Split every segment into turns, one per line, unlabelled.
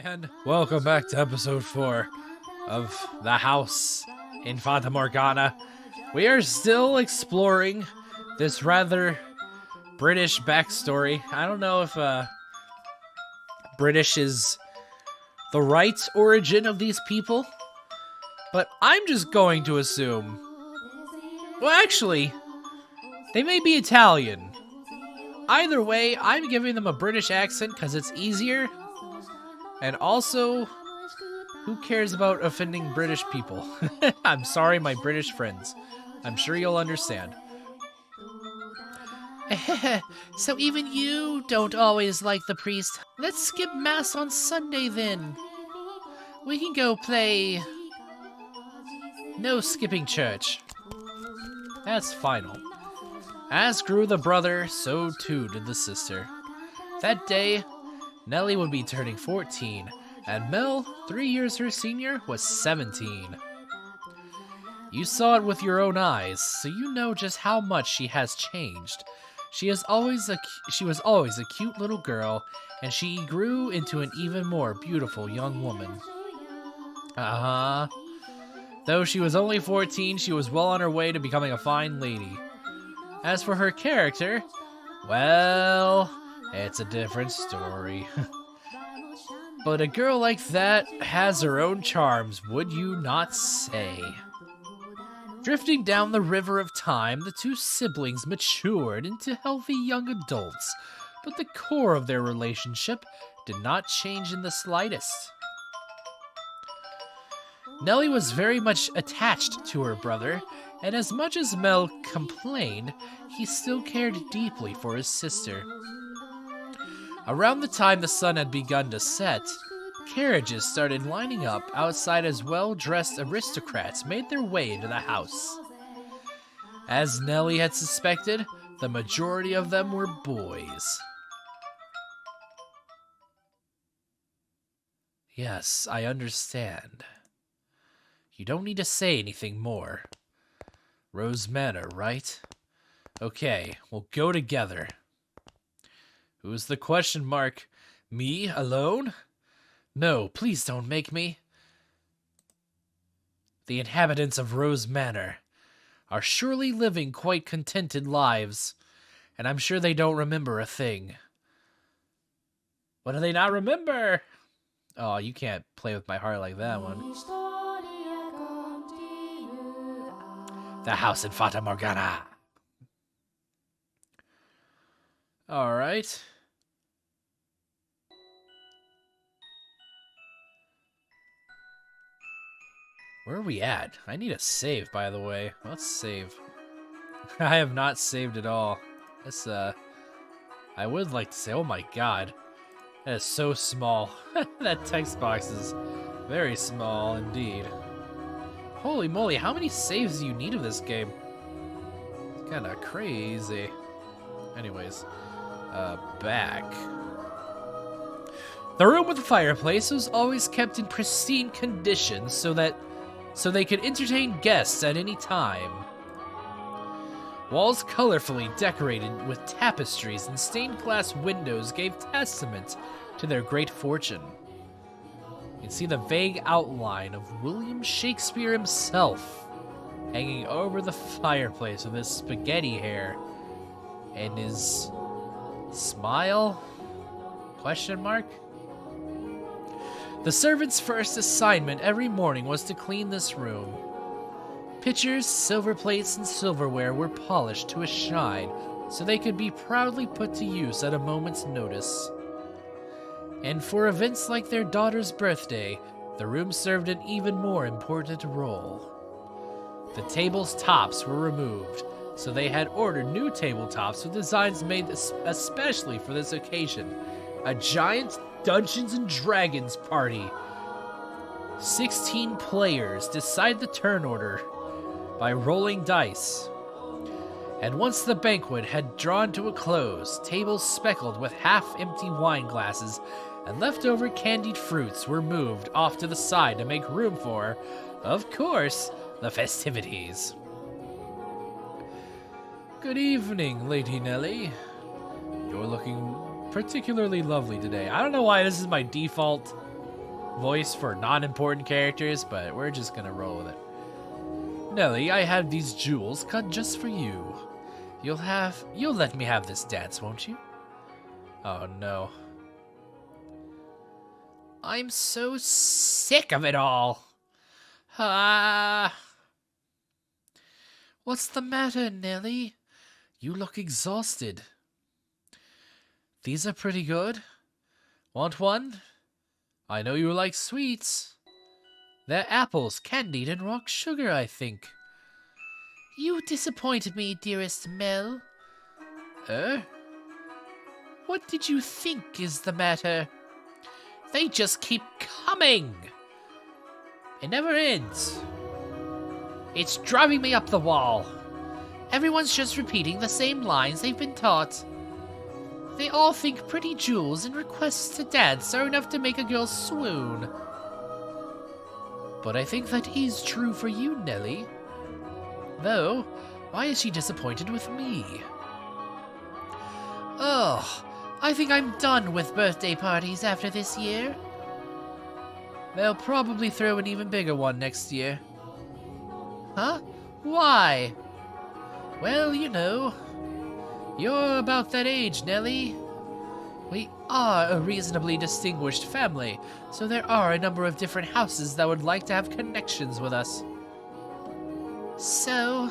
And welcome back to episode 4 of The House in Fata Morgana. We are still exploring this rather British backstory. I don't know if British is the right origin of these people, but I'm just going to assume... Well, actually, they may be Italian. Either way, I'm giving them a British accent because it's easier. And also, who cares about offending British people? I'm sorry, my British friends. I'm sure you'll understand. So even you don't always like the priest. Let's skip Mass on Sunday then. We can go play... No skipping church. That's final. As grew the brother, so too did the sister. That day, Nellie would be turning 14, and Mel, 3 years her senior, was 17. You saw it with your own eyes, so you know just how much she has changed. She was always a cute little girl, and she grew into an even more beautiful young woman. Though she was only 14, she was well on her way to becoming a fine lady. As for her character, well, it's a different story. But a girl like that has her own charms, would you not say? Drifting down the river of time, the two siblings matured into healthy young adults, but the core of their relationship did not change in the slightest. Nellie was very much attached to her brother, and as much as Mel complained, he still cared deeply for his sister. Around the time the sun had begun to set, carriages started lining up outside as well-dressed aristocrats made their way into the house. As Nellie had suspected, the majority of them were boys. Yes, I understand. You don't need to say anything more. Rose Manor, right? Okay, we'll go together. Who's the question mark? Me, alone? No, please don't make me. The inhabitants of Rose Manor are surely living quite contented lives, and I'm sure they don't remember a thing. What do they not remember? Oh, you can't play with my heart like that one. The house in Fata Morgana. Alright. Where are we at? I need a save, by the way. Let's save. I have not saved at all. This, I would like to say, oh my god. That is so small. That text box is very small indeed. Holy moly, how many saves do you need of this game? It's kinda crazy. Anyways, back. The room with the fireplace was always kept in pristine condition so they could entertain guests at any time. Walls colorfully decorated with tapestries and stained glass windows gave testament to their great fortune. You can see the vague outline of William Shakespeare himself hanging over the fireplace with his spaghetti hair and his smile? Question mark? The servant's first assignment every morning was to clean this room. Pitchers, silver plates, and silverware were polished to a shine so they could be proudly put to use at a moment's notice. And for events like their daughter's birthday, the room served an even more important role. The table's tops were removed, so they had ordered new tabletops with designs made especially for this occasion. A giant Dungeons and Dragons party. 16 players decide the turn order by rolling dice. And once the banquet had drawn to a close, tables speckled with half-empty wine glasses and leftover candied fruits were moved off to the side to make room for, of course, the festivities. Good evening, Lady Nellie. You're looking particularly lovely today. I don't know why this is my default voice for non-important characters, but we're just gonna roll with it. Nellie, I have these jewels cut just for you. You'll let me have this dance, won't you? Oh no. I'm so sick of it all. What's the matter, Nellie? You look exhausted. These are pretty good. Want one? I know you like sweets. They're apples, candied, and rock sugar, I think. You disappointed me, dearest Mel. What did you think is the matter? They just keep coming. It never ends. It's driving me up the wall. Everyone's just repeating the same lines they've been taught. They all think pretty jewels and requests to dance are enough to make a girl swoon. But I think that is true for you, Nellie. Though, why is she disappointed with me? Oh, I think I'm done with birthday parties after this year. They'll probably throw an even bigger one next year. Huh? Why? Well, you know, you're about that age, Nellie. We are a reasonably distinguished family, so there are a number of different houses that would like to have connections with us. So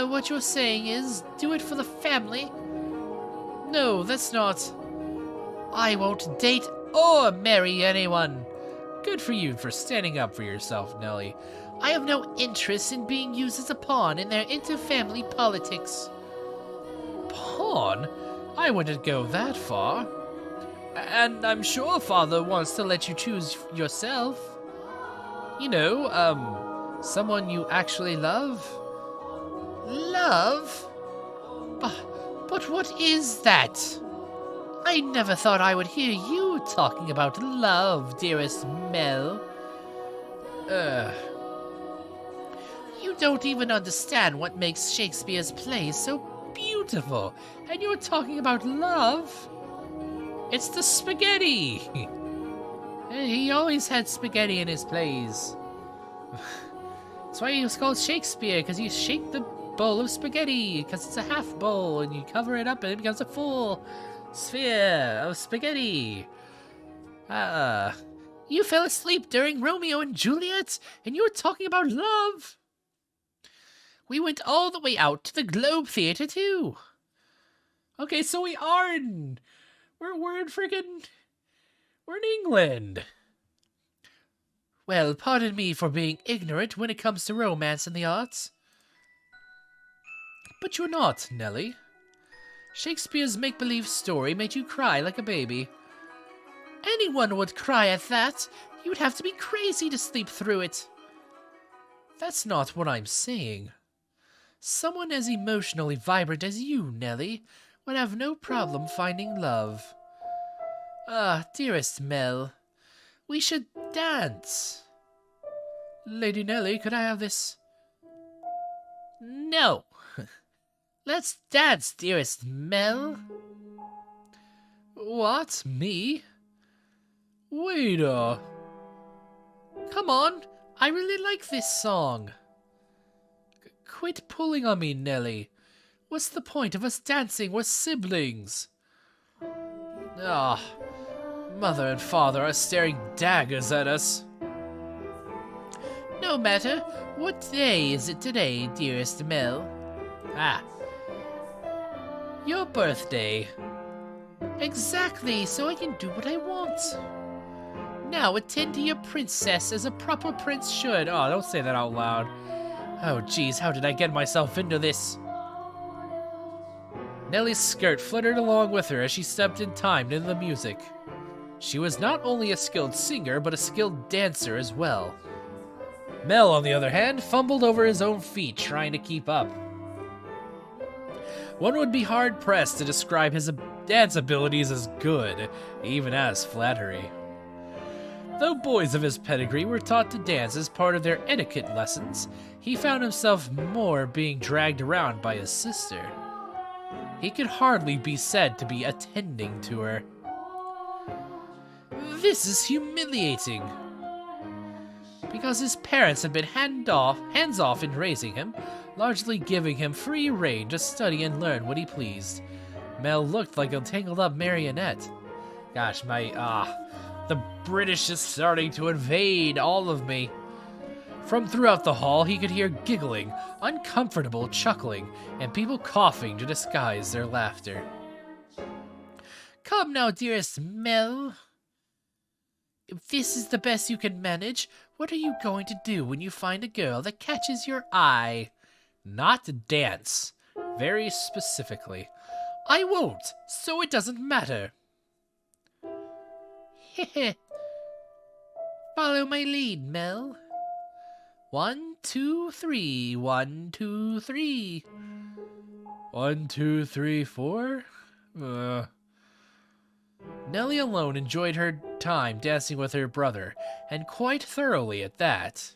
what you're saying is, do it for the family? No, that's not. I won't date or marry anyone. Good for you for standing up for yourself, Nellie. I have no interest in being used as a pawn in their inter-family politics. Pawn? I wouldn't go that far. And I'm sure Father wants to let you choose yourself. You know, someone you actually love. Love? But what is that? I never thought I would hear you talking about love, dearest Mel. You don't even understand what makes Shakespeare's plays so beautiful, and you're talking about love? It's the spaghetti! He always had spaghetti in his plays. That's why he was called Shakespeare, because you shake the bowl of spaghetti, because it's a half bowl, and you cover it up and it becomes a full sphere of spaghetti. You fell asleep during Romeo and Juliet, and you're talking about love? We went all the way out to the Globe Theatre, too. Okay, so we're in England. Well, pardon me for being ignorant when it comes to romance and the arts. But you're not, Nellie. Shakespeare's make-believe story made you cry like a baby. Anyone would cry at that. You'd have to be crazy to sleep through it. That's not what I'm saying. Someone as emotionally vibrant as you, Nellie, would have no problem finding love. Dearest Mel, we should dance. Lady Nellie, could I have this? No. Let's dance, dearest Mel. What, me? Wait come on, I really like this song. Quit pulling on me, Nellie. What's the point of us dancing? We're siblings. Mother and father are staring daggers at us. No matter. What day is it today, dearest Mel? Your birthday. Exactly, so I can do what I want. Now attend to your princess as a proper prince should. Oh, don't say that out loud. Oh, geez, how did I get myself into this? Nellie's skirt fluttered along with her as she stepped in time to the music. She was not only a skilled singer, but a skilled dancer as well. Mel, on the other hand, fumbled over his own feet, trying to keep up. One would be hard-pressed to describe his dance abilities as good, even as flattery. Though boys of his pedigree were taught to dance as part of their etiquette lessons, he found himself more being dragged around by his sister. He could hardly be said to be attending to her. This is humiliating. Because his parents had been hands off in raising him, largely giving him free rein to study and learn what he pleased. Mel looked like a tangled up marionette. Gosh, the British is starting to invade all of me. From throughout the hall, he could hear giggling, uncomfortable chuckling, and people coughing to disguise their laughter. Come now, dearest Mel. If this is the best you can manage, what are you going to do when you find a girl that catches your eye? Not dance. Very specifically. I won't, so it doesn't matter. Heh. Follow my lead, Mel. 1, 2, 3. 1, 2, 3. 1, 2, 3, 4. Nellie alone enjoyed her time dancing with her brother, and quite thoroughly at that.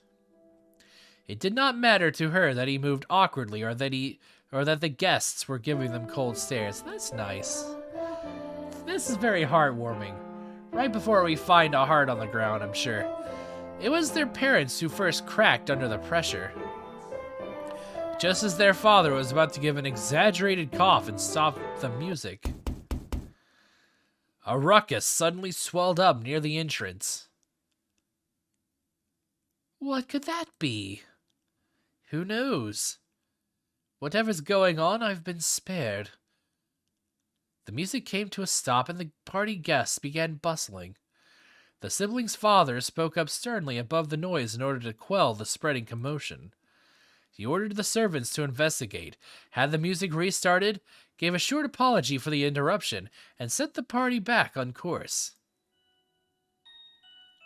It did not matter to her that he moved awkwardly or that the guests were giving them cold stares. That's nice. This is very heartwarming. Right before we find a heart on the ground, I'm sure. It was their parents who first cracked under the pressure. Just as their father was about to give an exaggerated cough and stop the music, a ruckus suddenly swelled up near the entrance. What could that be? Who knows? Whatever's going on, I've been spared. The music came to a stop and the party guests began bustling. The siblings' father spoke up sternly above the noise in order to quell the spreading commotion. He ordered the servants to investigate, had the music restarted, gave a short apology for the interruption, and set the party back on course.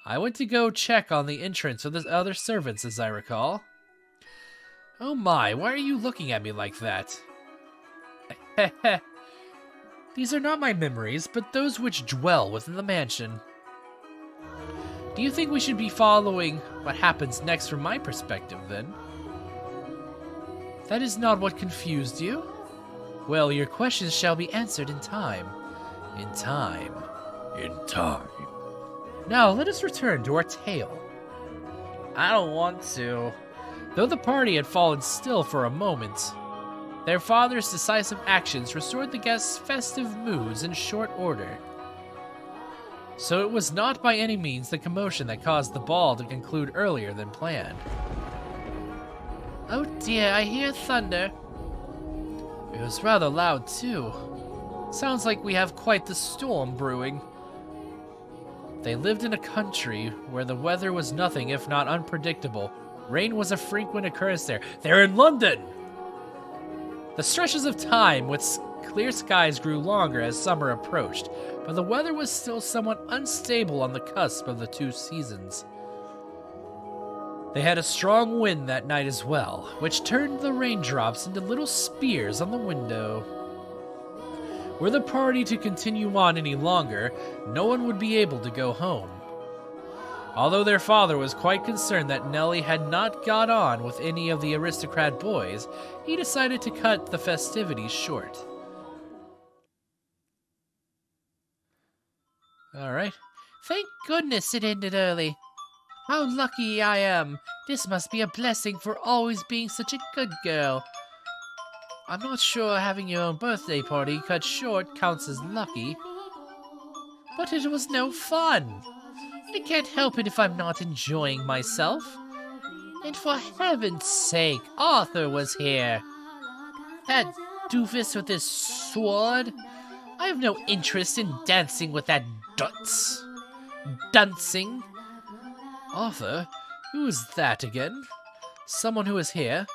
I went to go check on the entrance with the other servants, as I recall. Oh my, why are you looking at me like that? These are not my memories, but those which dwell within the mansion. Do you think we should be following what happens next from my perspective, then? That is not what confused you? Well, your questions shall be answered in time. In time. In time. Now, let us return to our tale. I don't want to. Though the party had fallen still for a moment, their father's decisive actions restored the guests' festive moods in short order. So it was not by any means the commotion that caused the ball to conclude earlier than planned. Oh dear, I hear thunder. It was rather loud too. Sounds like we have quite the storm brewing. They lived in a country where the weather was nothing if not unpredictable. Rain was a frequent occurrence there. They're in London! The stretches of time with clear skies grew longer as summer approached, but the weather was still somewhat unstable on the cusp of the two seasons. They had a strong wind that night as well, which turned the raindrops into little spears on the window. Were the party to continue on any longer, no one would be able to go home. Although their father was quite concerned that Nellie had not got on with any of the aristocrat boys, he decided to cut the festivities short. Alright. Thank goodness it ended early. How lucky I am. This must be a blessing for always being such a good girl. I'm not sure having your own birthday party cut short counts as lucky. But it was no fun. I can't help it if I'm not enjoying myself. And for heaven's sake, Arthur was here. That doofus with his sword. I have no interest in dancing with that dunce. Dancing. Arthur? Who is that again? Someone who is here?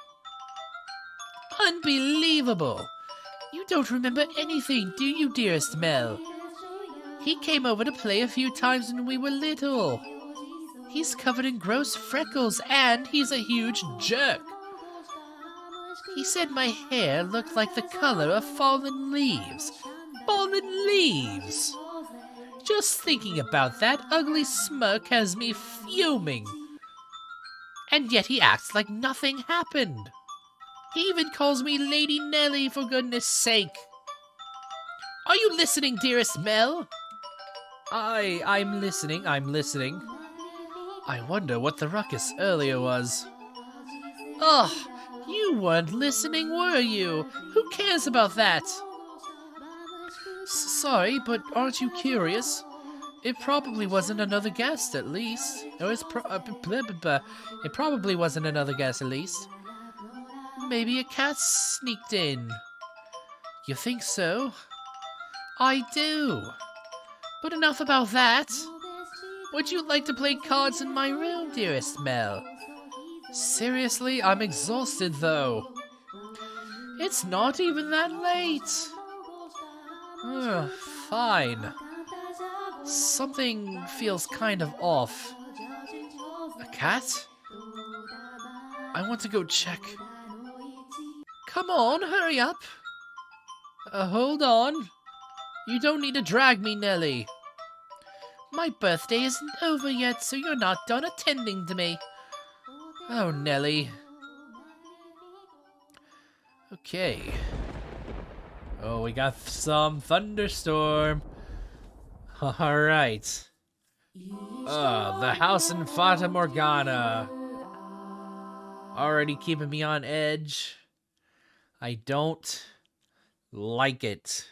Unbelievable! You don't remember anything, do you, dearest Mel? He came over to play a few times when we were little. He's covered in gross freckles, and he's a huge jerk. He said my hair looked like the color of fallen leaves. Fallen leaves! Just thinking about that ugly smirk has me fuming. And yet he acts like nothing happened. He even calls me Lady Nellie, for goodness sake. Are you listening, dearest Mel? I'm listening, I'm listening. I wonder what the ruckus earlier was. Ugh, you weren't listening, were you? Who cares about that? Sorry, but aren't you curious? It probably wasn't another guest, at least. Or it probably wasn't another guest, at least. Maybe a cat sneaked in. You think so? I do. But enough about that. Would you like to play cards in my room, dearest Mel? Seriously, I'm exhausted though. It's not even that late. Ugh, fine. Something feels kind of off. A cat? I want to go check. Come on, hurry up. Hold on. You don't need to drag me, Nellie. My birthday isn't over yet, so you're not done attending to me. Oh, Nellie. Okay. Oh, we got some thunderstorm. Alright. The house in Fata Morgana. Already keeping me on edge. I don't like it.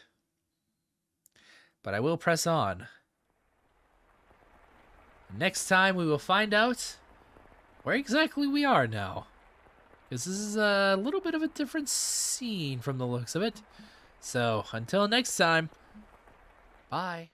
But I will press on. Next time we will find out where exactly we are now. Because this is a little bit of a different scene from the looks of it. So, until next time, bye.